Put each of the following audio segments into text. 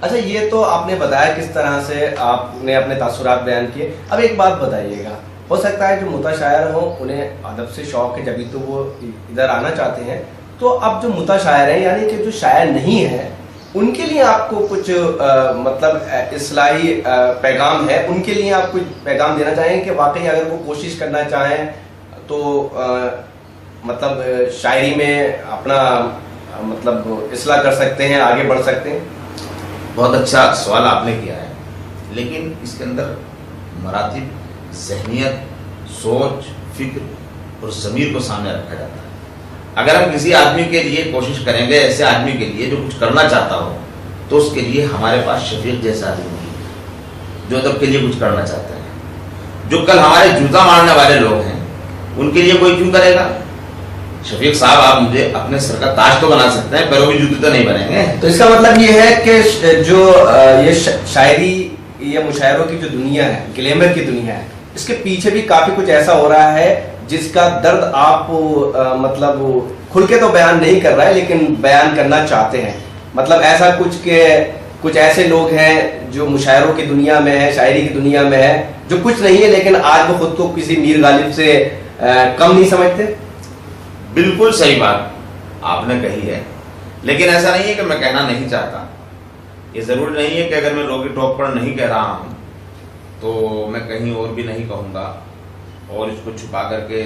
اچھا، یہ تو آپ نے بتایا کس طرح سے آپ نے اپنے تاثرات بیان کیے. اب ایک بات بتائیے گا، ہو سکتا ہے جو متشاعر ہوں انہیں ادب سے شوق ہے جبھی تو وہ ادھر آنا چاہتے ہیں، تو اب جو متشاعر ہیں یعنی کہ جو شاعر نہیں ہیں ان کے لیے آپ کو کچھ مطلب اصلاحی پیغام ہے، ان کے لیے آپ کچھ پیغام دینا چاہیں کہ واقعی اگر وہ کوشش کرنا چاہیں تو مطلب شاعری میں اپنا مطلب اصلاح کر سکتے ہیں، آگے بڑھ سکتے ہیں؟ بہت اچھا سوال آپ نے کیا ہے، لیکن اس کے اندر مراتب، ذہنیت، سوچ، فکر اور ضمیر کو سامنے رکھا جاتا ہے. اگر ہم کسی آدمی کے لیے کوشش کریں گے، ایسے آدمی کے لیے جو کچھ کرنا چاہتا ہو، تو اس کے لیے ہمارے پاس شفیق جیسا آدمی ہے جو ادب کے لیے کچھ کرنا چاہتا ہے. جو کل ہمارے جوتا مارنے والے لوگ ہیں ان کے لیے کوئی کیوں کرے گا؟ شفیق صاحب آپ مجھے اپنے سر کا تاج تو بنا سکتے ہیں، پیروں کی جوتے تو نہیں بنیں گے. تو اس کا مطلب یہ ہے کہ جو یہ شاعری یا مشاعروں کی جو دنیا ہے، گلیمر کی دنیا ہے، اس کے پیچھے بھی کافی کچھ ایسا ہو رہا ہے جس کا درد آپ مطلب کھل کے تو بیان نہیں کر رہا ہے لیکن بیان کرنا چاہتے ہیں. مطلب ایسا کچھ کہ کچھ ایسے لوگ ہیں جو مشاعروں کی دنیا میں ہے، شاعری کی دنیا میں ہے، جو کچھ نہیں ہے لیکن آج وہ خود کو کسی میر غالب سے کم نہیں سمجھتے. بالکل صحیح بات آپ نے کہی ہے، لیکن ایسا نہیں ہے کہ میں کہنا نہیں چاہتا. یہ ضروری نہیں ہے کہ اگر میں لوگی ٹاک پر نہیں کہہ رہا ہوں تو میں کہیں اور بھی نہیں کہوں گا اور اس کو چھپا کر کے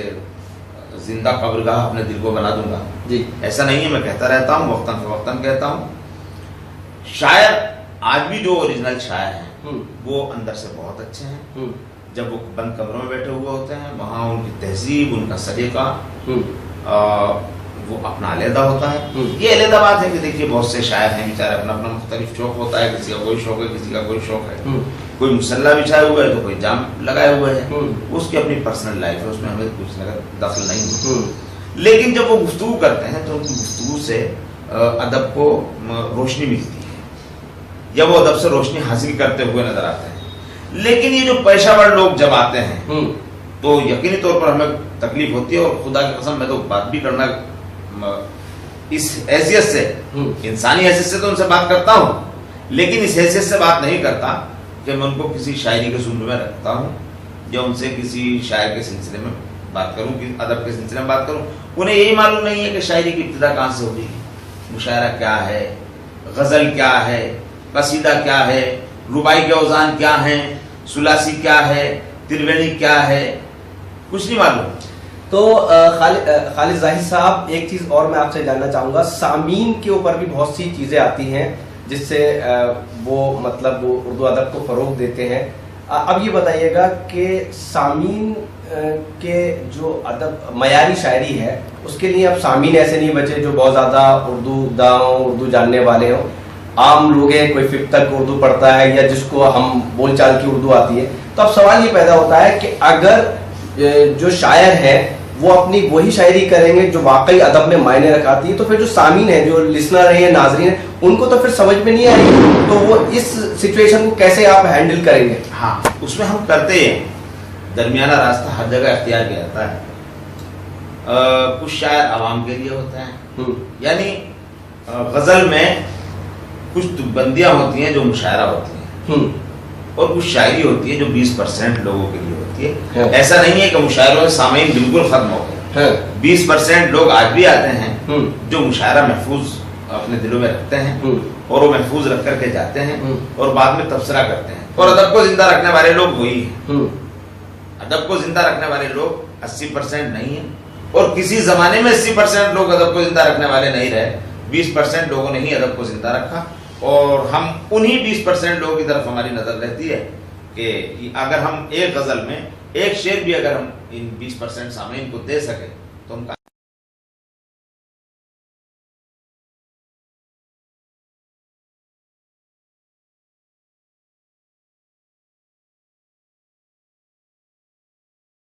زندہ قبرگاہ اپنے دل کو بنا دوں گا. جی ایسا نہیں ہے، میں کہتا رہتا ہوں، وقتاً فوقتاً کہتا ہوں. شاعر آج بھی جو اوریجنل شاعر ہیں وہ اندر سے بہت اچھے ہیں. جب وہ بند کمروں میں بیٹھے ہوئے ہوتے ہیں وہاں ان کی تہذیب، ان کا سلیقہ وہ اپنا علیحدہ ہوتا ہے. یہ علیحدہ بات ہے کہ دیکھیے بہت سے شاعر ہیں بیچارے، اپنا اپنا مختلف شوق ہوتا ہے، کسی کا کوئی شوق ہے، کسی کا کوئی شوق ہے. کوئی مسلح بچھائے ہوئے ہے تو کوئی جام لگائے ہوئے ہے، اس کی اپنی پرسنل لائف ہے، اس میں ہمیں کچھ دخل نہیں ہے. لیکن جب وہ گفتگو کرتے ہیں تو ان کی گفتگو سے ادب کو روشنی ملتی ہے یا وہ ادب سے روشنی حاصل کرتے ہوئے نظر آتے ہیں. لیکن یہ جو پیشہ ور لوگ جب آتے ہیں تو یقینی طور پر ہمیں تکلیف ہوتی ہے. اور خدا کی قسم میں تو بات بھی کرنا اس حیثیت سے، انسانی حیثیت سے تو ان سے بات کرتا ہوں، لیکن اس حیثیت سے بات نہیں کرتا کہ میں ان کو کسی شاعری کے زمرے میں رکھتا ہوں یا ان سے کسی شاعر کے سلسلے میں بات کروں، کہ ادب کے سلسلے میں بات کروں. انہیں یہی معلوم نہیں ہے کہ شاعری کی ابتدا کہاں سے ہوگی، مشاعرہ کیا ہے، غزل کیا ہے، قصیدہ کیا ہے، رباعی کے اوزان کیا ہیں، ثلاثی کیا ہے، تربینی کیا ہے، کچھ نہیں معلوم. تو خالد زاہد صاحب، ایک چیز اور میں آپ سے جاننا چاہوں گا، سامعین کے اوپر بھی بہت سی چیزیں آتی ہیں جس سے وہ مطلب وہ اردو ادب کو فروغ دیتے ہیں. اب یہ بتائیے گا کہ سامعین کے جو ادب معیاری شاعری ہے اس کے لیے اب سامعین ایسے نہیں بچے جو بہت زیادہ اردو داں، اردو جاننے والے ہوں. عام لوگ ہیں، کوئی ففتھ تک اردو پڑھتا ہے یا جس کو ہم بول چال کی اردو آتی ہے. تو اب سوال یہ پیدا ہوتا ہے کہ اگر جو شاعر ہے وہ اپنی وہی شاعری کریں گے جو واقعی ادب میں معنی رکھاتی ہے، تو پھر جو سامعین ہیں، جو لسنر ہیں یا ناظرین ہیں، ان کو تو پھر سمجھ میں نہیں آئے گی. تو وہ اس سچویشن کو کیسے آپ ہینڈل کریں گے؟ ہاں، اس میں ہم کرتے ہیں درمیانہ راستہ ہر جگہ اختیار کیا جاتا ہے. کچھ شاعر عوام کے لیے ہوتے ہیں، یعنی غزل میں کچھ بندیاں ہوتی ہیں جو مشاعرہ ہوتی ہیں اور کچھ شاعری ہوتی ہے جو 20% لوگوں کے لیے ہوتی ہے. ایسا نہیں ہے کہ مشاعروں میں سامعین بالکل ختم ہو گئے. 20% لوگ آج بھی آتے ہیں جو مشاعرہ محفوظ اپنے دلوں میں رکھتے ہیں اور وہ محفوظ رکھ کر کے جاتے ہیں اور بعد میں تبصرہ کرتے ہیں. اور ادب کو زندہ رکھنے والے لوگ وہی ہیں. ادب کو زندہ رکھنے والے لوگ 80% نہیں ہیں، اور کسی زمانے میں 80% لوگ ادب کو زندہ رکھنے والے نہیں رہے. 20% لوگوں نے ہی ادب کو زندہ رکھا، اور ہم انہی 20% لوگوں کی طرف ہماری نظر رہتی ہے کہ اگر ہم ایک غزل میں ایک شعر بھی اگر ہم ان 20% سامعین کو دے سکے تو ہم